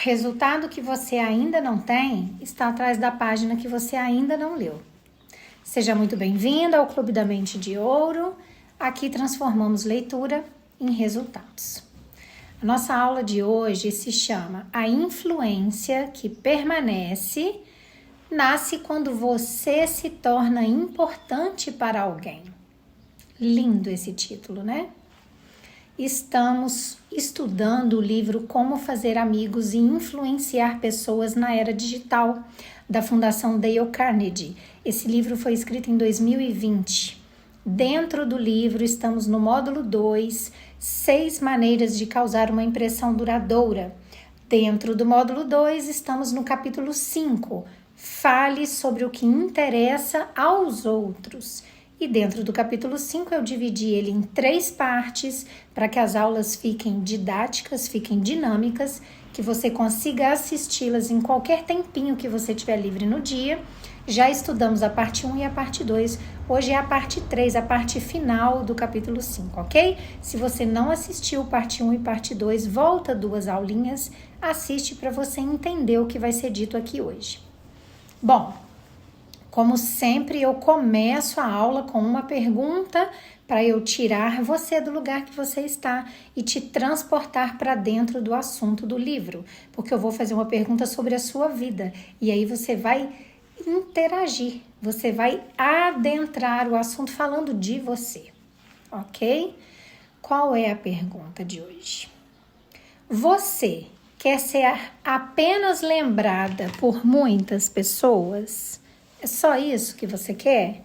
resultado que você ainda não tem está atrás da página que você ainda não leu. Seja muito bem-vindo ao Clube da Mente de Ouro. Aqui transformamos leitura em resultados. A nossa aula de hoje se chama A Influência que Permanece nasce quando você se torna importante para alguém. Lindo esse título, né? Estamos estudando o livro Como Fazer Amigos e Influenciar Pessoas na Era Digital, da Fundação Dale Carnegie. Esse livro foi escrito em 2020. Dentro do livro, estamos no módulo 2, 6 maneiras de causar uma impressão duradoura. Dentro do módulo 2, estamos no capítulo 5, fale sobre o que interessa aos outros. E dentro do capítulo 5 eu dividi ele em 3 partes para que as aulas fiquem didáticas, fiquem dinâmicas, que você consiga assisti-las em qualquer tempinho que você tiver livre no dia. Já estudamos a parte 1 e a parte 2. Hoje é a parte 3, a parte final do capítulo 5, ok? Se você não assistiu parte 1 e parte 2, volta 2 aulinhas, assiste para você entender o que vai ser dito aqui hoje. Bom, como sempre, eu começo a aula com uma pergunta para eu tirar você do lugar que você está e te transportar para dentro do assunto do livro, porque eu vou fazer uma pergunta sobre a sua vida e aí você vai interagir, você vai adentrar o assunto falando de você, ok? Qual é a pergunta de hoje? Você quer ser apenas lembrada por muitas pessoas? É só isso que você quer?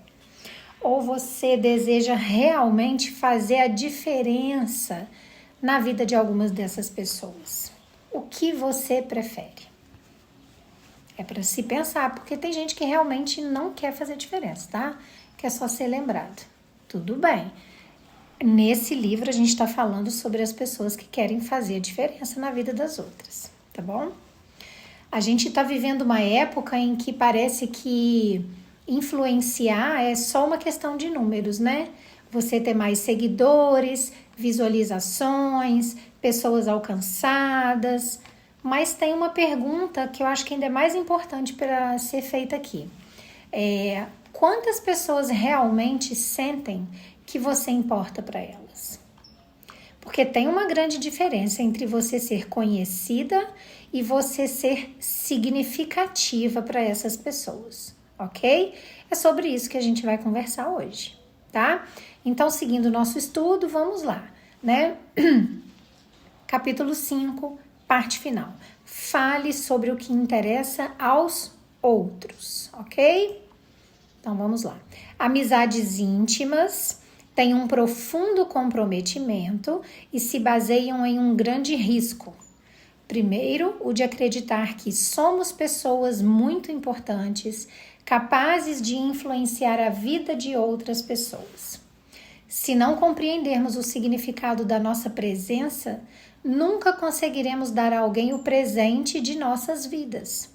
Ou você deseja realmente fazer a diferença na vida de algumas dessas pessoas? O que você prefere? É para se pensar, porque tem gente que realmente não quer fazer diferença, tá? Quer só ser lembrado. Tudo bem. Nesse livro a gente está falando sobre as pessoas que querem fazer a diferença na vida das outras, tá bom? A gente está vivendo uma época em que parece que influenciar é só uma questão de números, né? Você ter mais seguidores, visualizações, pessoas alcançadas. Mas tem uma pergunta que eu acho que ainda é mais importante para ser feita aqui. Quantas pessoas realmente sentem que você importa para elas? Porque tem uma grande diferença entre você ser conhecida e você ser significativa para essas pessoas, ok? É sobre isso que a gente vai conversar hoje, tá? Então, seguindo o nosso estudo, vamos lá, né? Capítulo 5, parte final. Fale sobre o que interessa aos outros, ok? Então, vamos lá. Amizades íntimas têm um profundo comprometimento e se baseiam em um grande risco. Primeiro, o de acreditar que somos pessoas muito importantes, capazes de influenciar a vida de outras pessoas. Se não compreendermos o significado da nossa presença, nunca conseguiremos dar a alguém o presente de nossas vidas.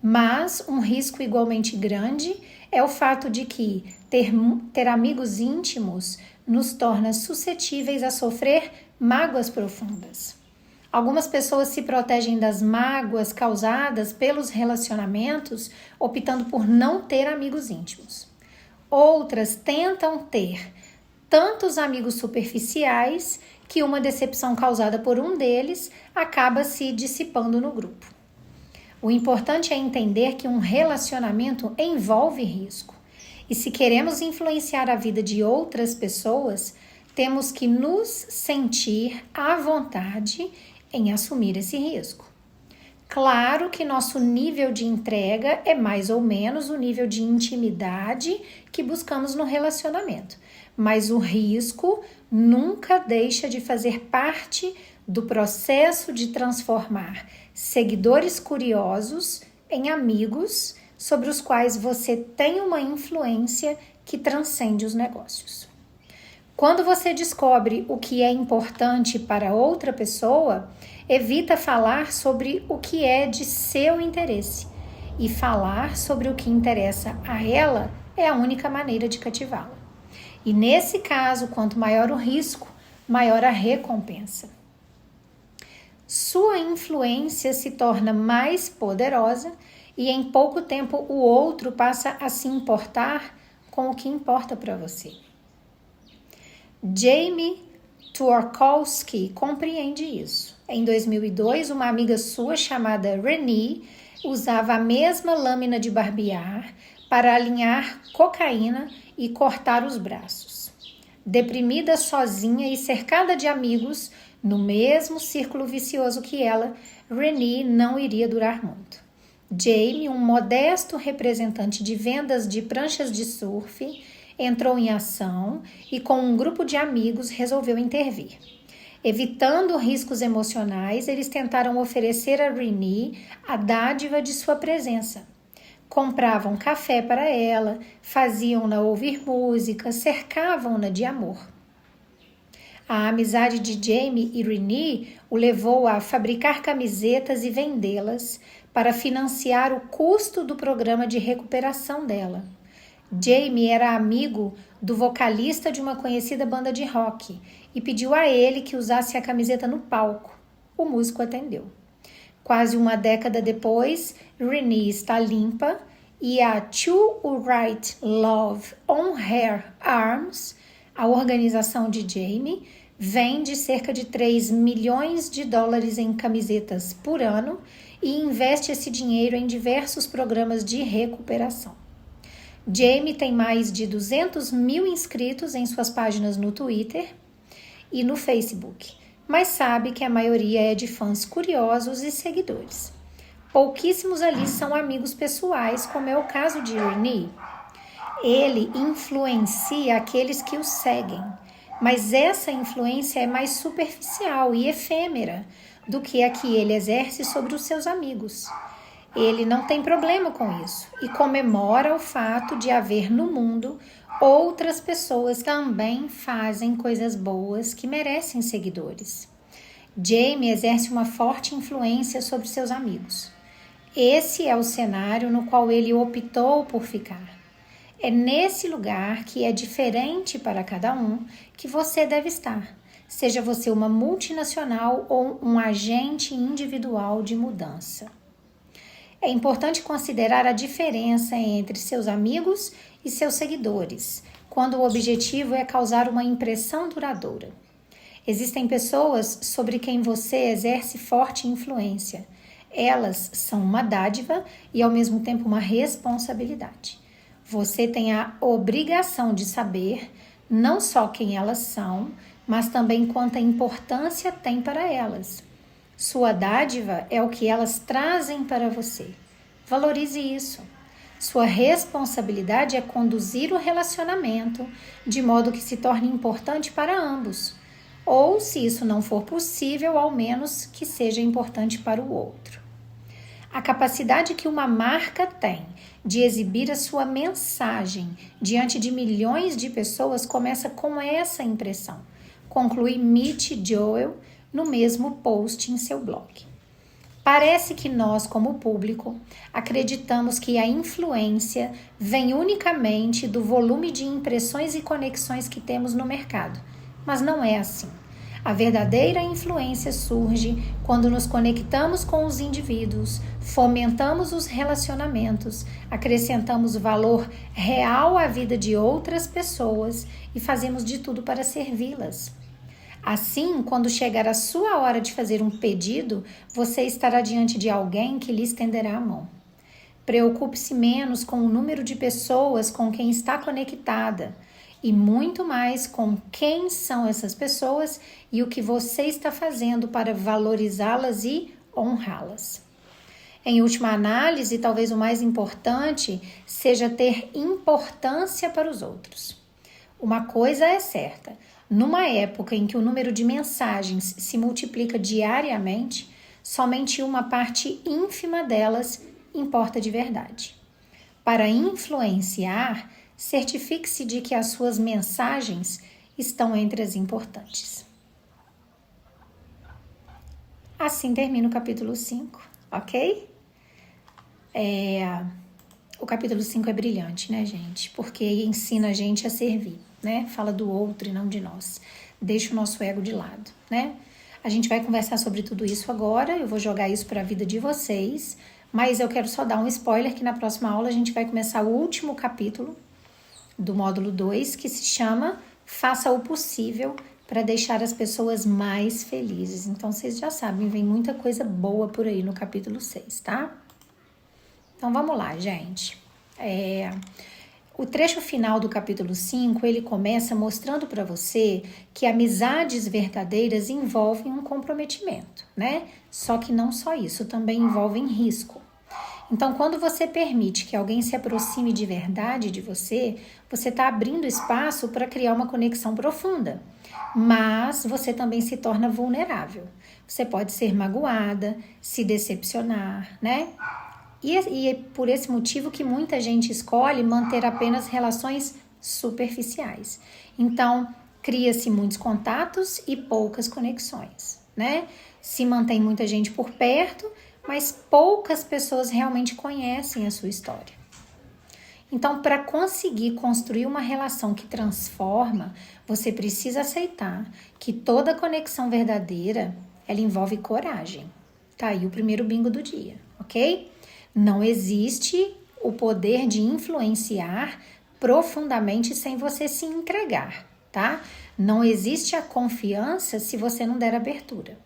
Mas um risco igualmente grande é o fato de que ter amigos íntimos nos torna suscetíveis a sofrer mágoas profundas. Algumas pessoas se protegem das mágoas causadas pelos relacionamentos, optando por não ter amigos íntimos. Outras tentam ter tantos amigos superficiais que uma decepção causada por um deles acaba se dissipando no grupo. O importante é entender que um relacionamento envolve risco. E se queremos influenciar a vida de outras pessoas, temos que nos sentir à vontade em assumir esse risco. Claro que nosso nível de entrega é mais ou menos o nível de intimidade que buscamos no relacionamento, mas o risco nunca deixa de fazer parte do processo de transformar seguidores curiosos em amigos sobre os quais você tem uma influência que transcende os negócios. Quando você descobre o que é importante para outra pessoa, evita falar sobre o que é de seu interesse. E falar sobre o que interessa a ela é a única maneira de cativá-la. E nesse caso, quanto maior o risco, maior a recompensa. sua influência se torna mais poderosa e em pouco tempo o outro passa a se importar com o que importa para você. Jamie Twarkowski compreende isso. Em 2002, uma amiga sua chamada Renee usava a mesma lâmina de barbear para alinhar cocaína e cortar os braços. Deprimida, sozinha e cercada de amigos, no mesmo círculo vicioso que ela, Renee não iria durar muito. Jamie, um modesto representante de vendas de pranchas de surf, entrou em ação e com um grupo de amigos resolveu intervir. Evitando riscos emocionais, eles tentaram oferecer a Renee a dádiva de sua presença. Compravam café para ela, faziam-na ouvir música, cercavam-na de amor. A amizade de Jamie e Renee o levou a fabricar camisetas e vendê-las para financiar o custo do programa de recuperação dela. Jamie era amigo do vocalista de uma conhecida banda de rock e pediu a ele que usasse a camiseta no palco. O músico atendeu. Quase uma década depois, Renee está limpa e a To Write Love on Her Arms, a organização de Jamie, vende cerca de 3 milhões de dólares em camisetas por ano e investe esse dinheiro em diversos programas de recuperação. Jamie tem mais de 200 mil inscritos em suas páginas no Twitter e no Facebook, mas sabe que a maioria é de fãs curiosos e seguidores. Pouquíssimos ali são amigos pessoais, como é o caso de Renee. Ele influencia aqueles que o seguem, mas essa influência é mais superficial e efêmera do que a que ele exerce sobre os seus amigos. Ele não tem problema com isso e comemora o fato de haver no mundo outras pessoas que também fazem coisas boas que merecem seguidores. Jamie exerce uma forte influência sobre seus amigos. Esse é o cenário no qual ele optou por ficar. É nesse lugar que é diferente para cada um que você deve estar, seja você uma multinacional ou um agente individual de mudança. É importante considerar a diferença entre seus amigos e seus seguidores, quando o objetivo é causar uma impressão duradoura. Existem pessoas sobre quem você exerce forte influência. Elas são uma dádiva e, ao mesmo tempo, uma responsabilidade. Você tem a obrigação de saber não só quem elas são, mas também quanta importância tem para elas. Sua dádiva é o que elas trazem para você. Valorize isso. Sua responsabilidade é conduzir o relacionamento de modo que se torne importante para ambos. Ou, se isso não for possível, ao menos que seja importante para o outro. A capacidade que uma marca tem de exibir a sua mensagem diante de milhões de pessoas começa com essa impressão, conclui Mitch Joel no mesmo post em seu blog. Parece que nós, como público, acreditamos que a influência vem unicamente do volume de impressões e conexões que temos no mercado, mas não é assim. A verdadeira influência surge quando nos conectamos com os indivíduos, fomentamos os relacionamentos, acrescentamos valor real à vida de outras pessoas e fazemos de tudo para servi-las. Assim, quando chegar a sua hora de fazer um pedido, você estará diante de alguém que lhe estenderá a mão. Preocupe-se menos com o número de pessoas com quem está conectada e muito mais com quem são essas pessoas e o que você está fazendo para valorizá-las e honrá-las. Em última análise, talvez o mais importante seja ter importância para os outros. Uma coisa é certa: numa época em que o número de mensagens se multiplica diariamente, somente uma parte ínfima delas importa de verdade. Para influenciar, certifique-se de que as suas mensagens estão entre as importantes. Assim termina o capítulo 5, ok? O capítulo 5 é brilhante, né, gente? Porque ensina a gente a servir, né? Fala do outro e não de nós. Deixa o nosso ego de lado, né? A gente vai conversar sobre tudo isso agora, eu vou jogar isso para a vida de vocês, mas eu quero só dar um spoiler que na próxima aula a gente vai começar o último capítulo do módulo 2, que se chama Faça o Possível para deixar as pessoas mais felizes. Então, vocês já sabem, vem muita coisa boa por aí no capítulo 6, tá? Então, vamos lá, gente. O trecho final do capítulo 5, ele começa mostrando para você que amizades verdadeiras envolvem um comprometimento, né? Só que não só isso, também envolvem risco. Então, quando você permite que alguém se aproxime de verdade de você, você está abrindo espaço para criar uma conexão profunda. Mas você também se torna vulnerável. Você pode ser magoada, se decepcionar, né? E é por esse motivo que muita gente escolhe manter apenas relações superficiais. Então, cria-se muitos contatos e poucas conexões, né? Se mantém muita gente por perto, mas poucas pessoas realmente conhecem a sua história. Então, para conseguir construir uma relação que transforma, você precisa aceitar que toda conexão verdadeira, ela envolve coragem. Tá aí o primeiro bingo do dia, ok? Não existe o poder de influenciar profundamente sem você se entregar, tá? Não existe a confiança se você não der abertura.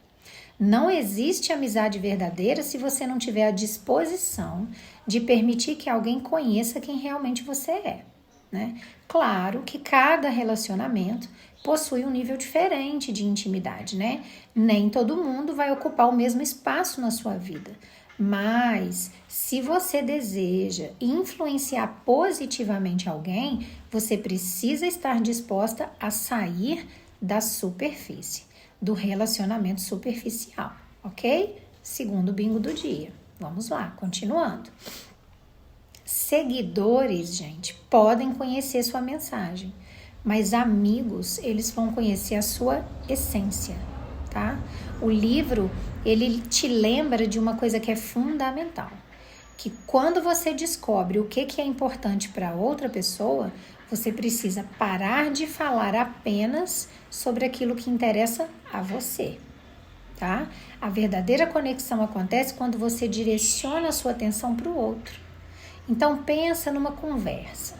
Não existe amizade verdadeira se você não tiver a disposição de permitir que alguém conheça quem realmente você é, né? Claro que cada relacionamento possui um nível diferente de intimidade, né? Nem todo mundo vai ocupar o mesmo espaço na sua vida. Mas, se você deseja influenciar positivamente alguém, você precisa estar disposta a sair da superfície, do relacionamento superficial, ok? Segundo bingo do dia. Vamos lá, continuando. Seguidores, gente, podem conhecer sua mensagem, mas amigos, eles vão conhecer a sua essência, tá? O livro, ele te lembra de uma coisa que é fundamental, que quando você descobre o que é importante para outra pessoa, você precisa parar de falar apenas sobre aquilo que interessa a você, tá? A verdadeira conexão acontece quando você direciona a sua atenção para o outro. Então, pensa numa conversa.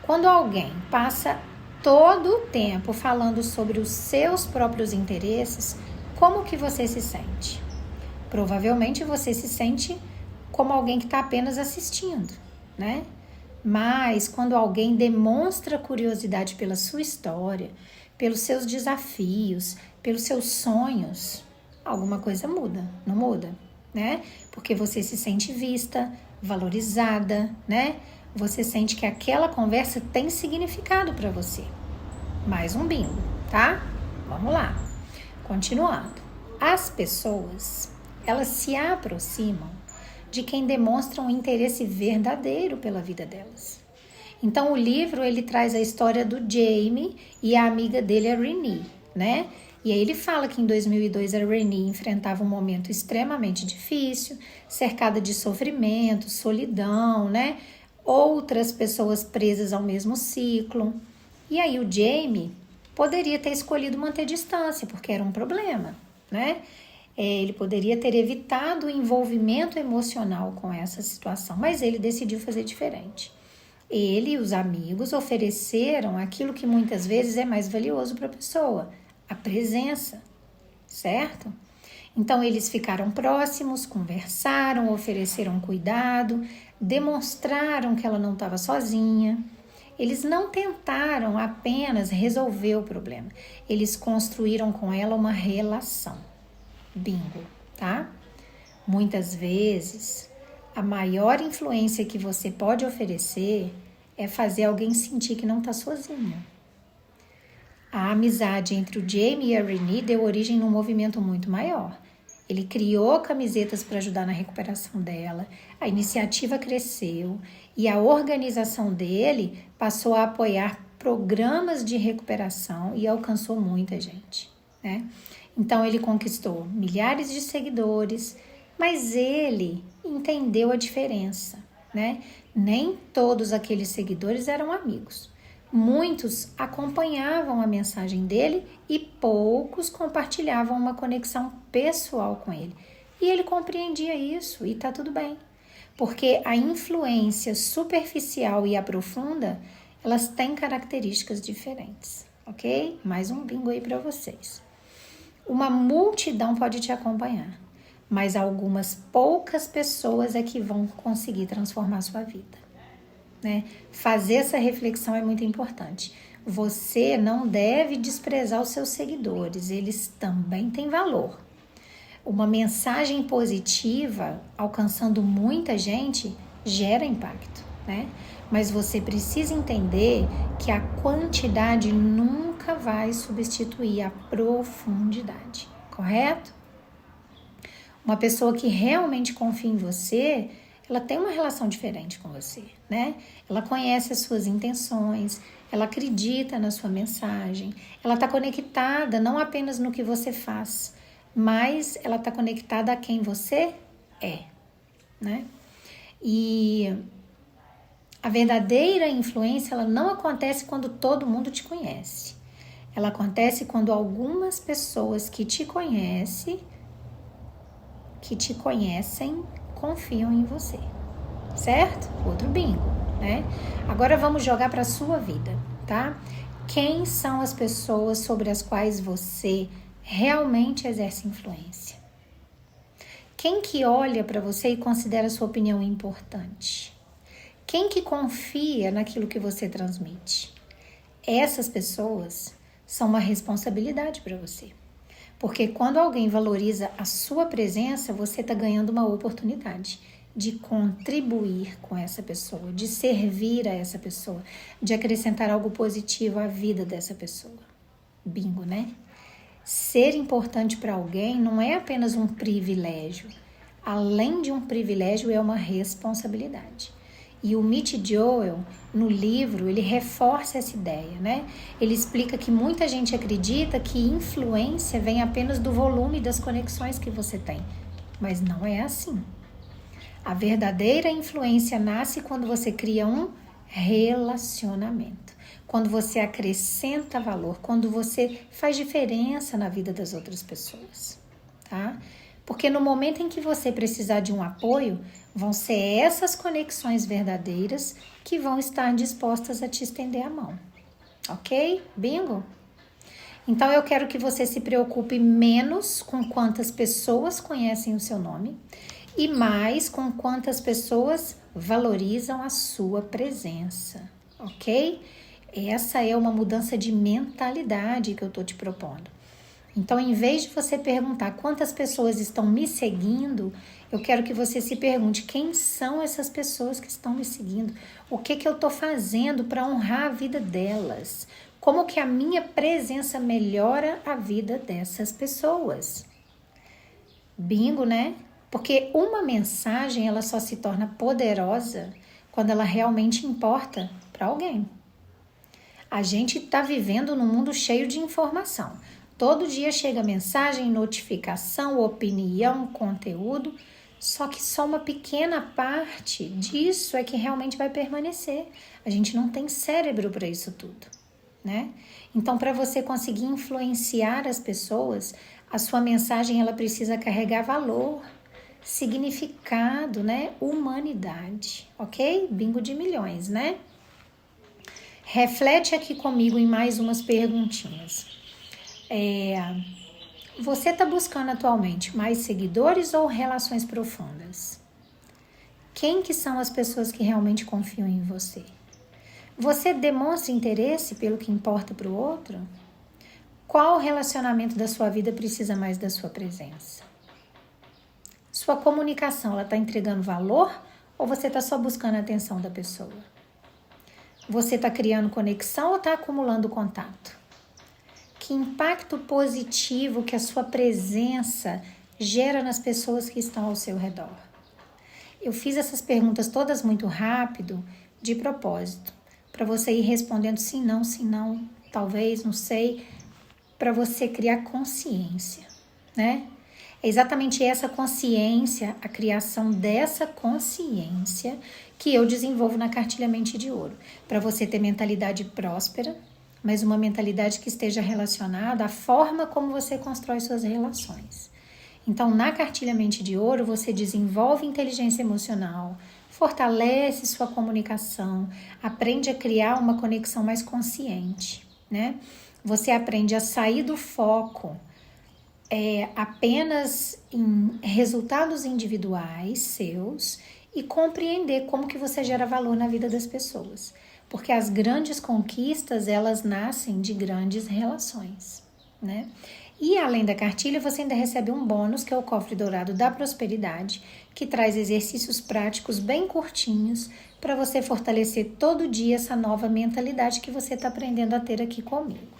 Quando alguém passa todo o tempo falando sobre os seus próprios interesses, como que você se sente? Provavelmente você se sente como alguém que está apenas assistindo, né? Mas quando alguém demonstra curiosidade pela sua história, pelos seus desafios, pelos seus sonhos, alguma coisa muda, não muda, né? Porque você se sente vista, valorizada, né? Você sente que aquela conversa tem significado para você. Mais um bingo, tá? Vamos lá. Continuando. As pessoas, elas se aproximam de quem demonstra um interesse verdadeiro pela vida delas. Então, o livro, ele traz a história do Jamie e a amiga dele, a Renee, né? E aí ele fala que em 2002 a Renee enfrentava um momento extremamente difícil, cercada de sofrimento, solidão, né? Outras pessoas presas ao mesmo ciclo. E aí o Jamie poderia ter escolhido manter distância, porque era um problema, né? Ele poderia ter evitado o envolvimento emocional com essa situação, mas ele decidiu fazer diferente. Ele e os amigos ofereceram aquilo que muitas vezes é mais valioso para a pessoa, a presença, certo? Então, eles ficaram próximos, conversaram, ofereceram cuidado, demonstraram que ela não estava sozinha. Eles não tentaram apenas resolver o problema, eles construíram com ela uma relação. Bingo, tá? Muitas vezes, a maior influência que você pode oferecer é fazer alguém sentir que não está sozinho. A amizade entre o Jamie e a Renee deu origem num movimento muito maior. Ele criou camisetas para ajudar na recuperação dela, a iniciativa cresceu e a organização dele passou a apoiar programas de recuperação e alcançou muita gente, né? Então, ele conquistou milhares de seguidores, mas ele entendeu a diferença, né? Nem todos aqueles seguidores eram amigos, Muitos acompanhavam a mensagem dele e poucos compartilhavam uma conexão pessoal com ele. E ele compreendia isso e tá tudo bem. Porque a influência superficial e a profunda, elas têm características diferentes, ok? Mais um bingo aí para vocês. Uma multidão pode te acompanhar, mas algumas poucas pessoas é que vão conseguir transformar a sua vida, né? Fazer essa reflexão é muito importante. Você não deve desprezar os seus seguidores, eles também têm valor. Uma mensagem positiva alcançando muita gente gera impacto, né? Mas você precisa entender que a quantidade nunca vai substituir a profundidade, correto? Uma pessoa que realmente confia em você, ela tem uma relação diferente com você, né? Ela conhece as suas intenções, ela acredita na sua mensagem, ela está conectada não apenas no que você faz, mas ela está conectada a quem você é, né? E a verdadeira influência, ela não acontece quando todo mundo te conhece. Ela acontece quando algumas pessoas que te conhecem, confiam em você, certo? Outro bingo, né? Agora vamos jogar para a sua vida, tá? Quem são as pessoas sobre as quais você realmente exerce influência? Quem que olha para você e considera sua opinião importante? Quem que confia naquilo que você transmite? Essas pessoas são uma responsabilidade para você. Porque quando alguém valoriza a sua presença, você está ganhando uma oportunidade de contribuir com essa pessoa, de servir a essa pessoa, de acrescentar algo positivo à vida dessa pessoa. Bingo, né? Ser importante para alguém não é apenas um privilégio. Além de um privilégio, é uma responsabilidade. E o Mitch Joel, no livro, ele reforça essa ideia, né? Ele explica que muita gente acredita que influência vem apenas do volume das conexões que você tem. Mas não é assim. A verdadeira influência nasce quando você cria um relacionamento. Quando você acrescenta valor, quando você faz diferença na vida das outras pessoas, tá? Porque no momento em que você precisar de um apoio, vão ser essas conexões verdadeiras que vão estar dispostas a te estender a mão. Ok? Bingo? Então eu quero que você se preocupe menos com quantas pessoas conhecem o seu nome e mais com quantas pessoas valorizam a sua presença. Ok? Essa é uma mudança de mentalidade que eu estou te propondo. Então, em vez de você perguntar quantas pessoas estão me seguindo, eu quero que você se pergunte quem são essas pessoas que estão me seguindo, o que eu estou fazendo para honrar a vida delas, como que a minha presença melhora a vida dessas pessoas. Bingo, né? Porque uma mensagem, ela só se torna poderosa quando ela realmente importa para alguém. A gente está vivendo num mundo cheio de informação. Todo dia chega mensagem, notificação, opinião, conteúdo, só que só uma pequena parte disso é que realmente vai permanecer. A gente não tem cérebro para isso tudo, né? Então, para você conseguir influenciar as pessoas, a sua mensagem ela precisa carregar valor, significado, né? Humanidade, ok? Bingo de milhões, né? Reflete aqui comigo em mais umas perguntinhas. Você está buscando atualmente mais seguidores ou relações profundas? Quem que são as pessoas que realmente confiam em você? Você demonstra interesse pelo que importa para o outro? Qual relacionamento da sua vida precisa mais da sua presença? Sua comunicação, ela está entregando valor ou você está só buscando a atenção da pessoa? Você está criando conexão ou está acumulando contato? Que impacto positivo que a sua presença gera nas pessoas que estão ao seu redor? Eu fiz essas perguntas todas muito rápido, de propósito, para você ir respondendo sim, não, talvez, não sei, para você criar consciência, né? É exatamente essa consciência, a criação dessa consciência que eu desenvolvo na cartilha Mente de Ouro, para você ter mentalidade próspera, mas uma mentalidade que esteja relacionada à forma como você constrói suas relações. Então, na cartilha Mente de Ouro, você desenvolve inteligência emocional, fortalece sua comunicação, aprende a criar uma conexão mais consciente, né? Você aprende a sair do foco apenas em resultados individuais seus e compreender como que você gera valor na vida das pessoas. Porque as grandes conquistas, elas nascem de grandes relações, né? E além da cartilha, você ainda recebe um bônus, que é o Cofre Dourado da Prosperidade, que traz exercícios práticos bem curtinhos para você fortalecer todo dia essa nova mentalidade que você está aprendendo a ter aqui comigo.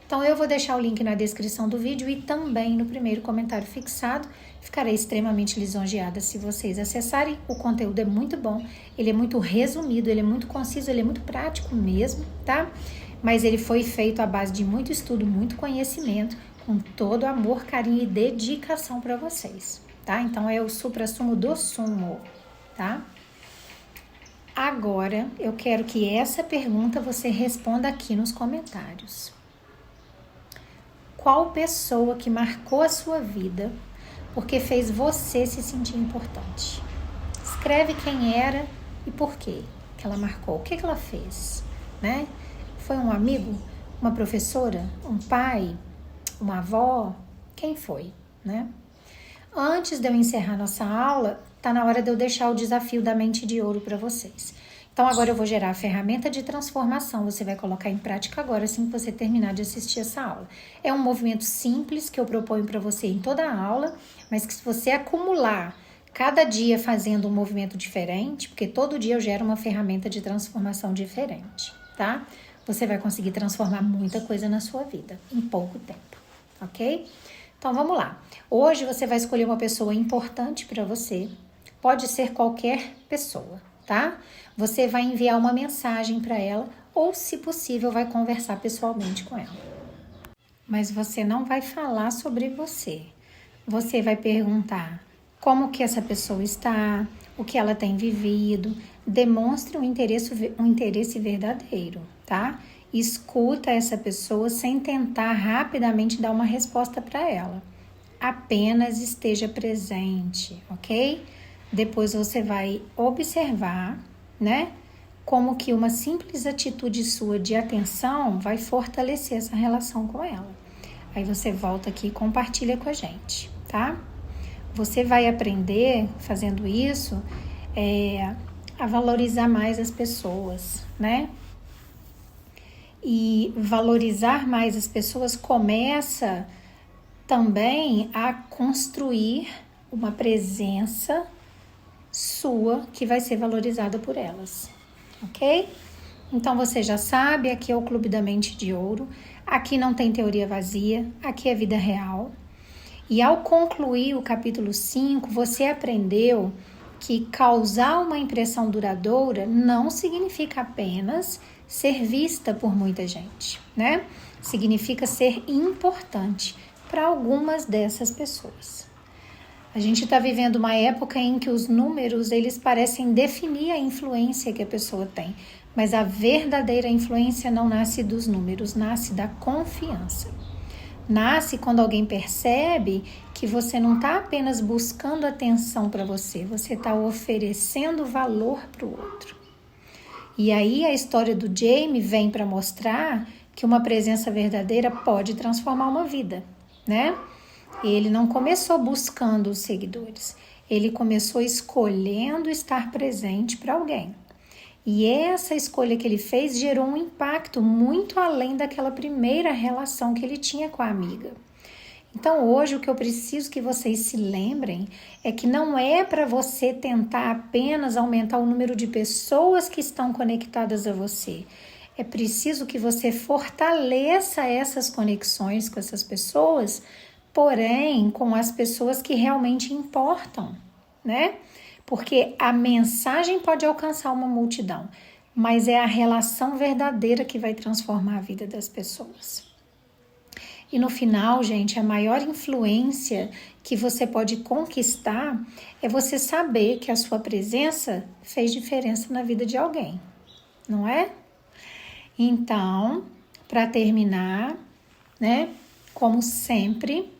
Então eu vou deixar o link na descrição do vídeo e também no primeiro comentário fixado. Ficarei extremamente lisonjeada se vocês acessarem. O conteúdo é muito bom, ele é muito resumido, ele é muito conciso, ele é muito prático mesmo, tá? Mas ele foi feito à base de muito estudo, muito conhecimento, com todo amor, carinho e dedicação para vocês, tá? Então é o suprassumo do sumo, tá? Agora eu quero que essa pergunta você responda aqui nos comentários. Qual pessoa que marcou a sua vida porque fez você se sentir importante? Escreve quem era e por quê que ela marcou, o que ela fez, né? Foi um amigo, uma professora, um pai, uma avó? Quem foi, né? Antes de eu encerrar nossa aula, tá na hora de eu deixar o desafio da Mente de Ouro para vocês. Então agora eu vou gerar a ferramenta de transformação, você vai colocar em prática agora, assim que você terminar de assistir essa aula. É um movimento simples que eu proponho para você em toda a aula, mas que se você acumular cada dia fazendo um movimento diferente, porque todo dia eu gero uma ferramenta de transformação diferente, tá? Você vai conseguir transformar muita coisa na sua vida em pouco tempo, ok? Então vamos lá. Hoje você vai escolher uma pessoa importante para você, pode ser qualquer pessoa, tá? Você vai enviar uma mensagem para ela ou, se possível, vai conversar pessoalmente com ela. Mas você não vai falar sobre você. Você vai perguntar como que essa pessoa está, o que ela tem vivido. Demonstre um interesse verdadeiro, tá? Escuta essa pessoa sem tentar rapidamente dar uma resposta para ela. Apenas esteja presente, ok? Depois você vai observar, né? Como que uma simples atitude sua de atenção vai fortalecer essa relação com ela. Aí você volta aqui e compartilha com a gente, tá? Você vai aprender, fazendo isso, a valorizar mais as pessoas, né? E valorizar mais as pessoas começa também a construir uma presença sua que vai ser valorizada por elas, ok? Então você já sabe, aqui é o Clube da Mente de Ouro, aqui não tem teoria vazia, aqui é vida real. E ao concluir o capítulo 5, você aprendeu que causar uma impressão duradoura não significa apenas ser vista por muita gente, né? Significa ser importante para algumas dessas pessoas. A gente está vivendo uma época em que os números, eles parecem definir a influência que a pessoa tem, mas a verdadeira influência não nasce dos números, nasce da confiança. Nasce quando alguém percebe que você não está apenas buscando atenção para você, você está oferecendo valor para o outro. E aí a história do Jamie vem para mostrar que uma presença verdadeira pode transformar uma vida, né? Ele não começou buscando os seguidores, ele começou escolhendo estar presente para alguém. E essa escolha que ele fez gerou um impacto muito além daquela primeira relação que ele tinha com a amiga. Então hoje o que eu preciso que vocês se lembrem é que não é para você tentar apenas aumentar o número de pessoas que estão conectadas a você. É preciso que você fortaleça essas conexões com essas pessoas, porém com as pessoas que realmente importam, né? Porque a mensagem pode alcançar uma multidão, mas é a relação verdadeira que vai transformar a vida das pessoas. E no final, gente, a maior influência que você pode conquistar é você saber que a sua presença fez diferença na vida de alguém, não é? Então, para terminar, né, como sempre,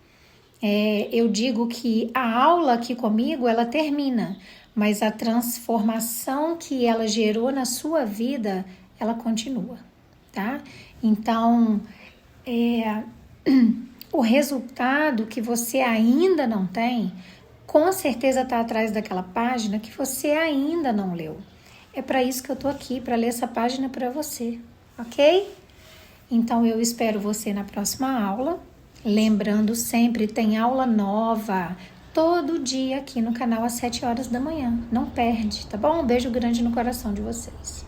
eu digo que a aula aqui comigo, ela termina, mas a transformação que ela gerou na sua vida, ela continua, tá? Então, o resultado que você ainda não tem, com certeza está atrás daquela página que você ainda não leu. É para isso que eu tô aqui, para ler essa página para você, ok? Então, eu espero você na próxima aula. Lembrando sempre, tem aula nova todo dia aqui no canal às 7 horas da manhã. Não perde, tá bom? Um beijo grande no coração de vocês.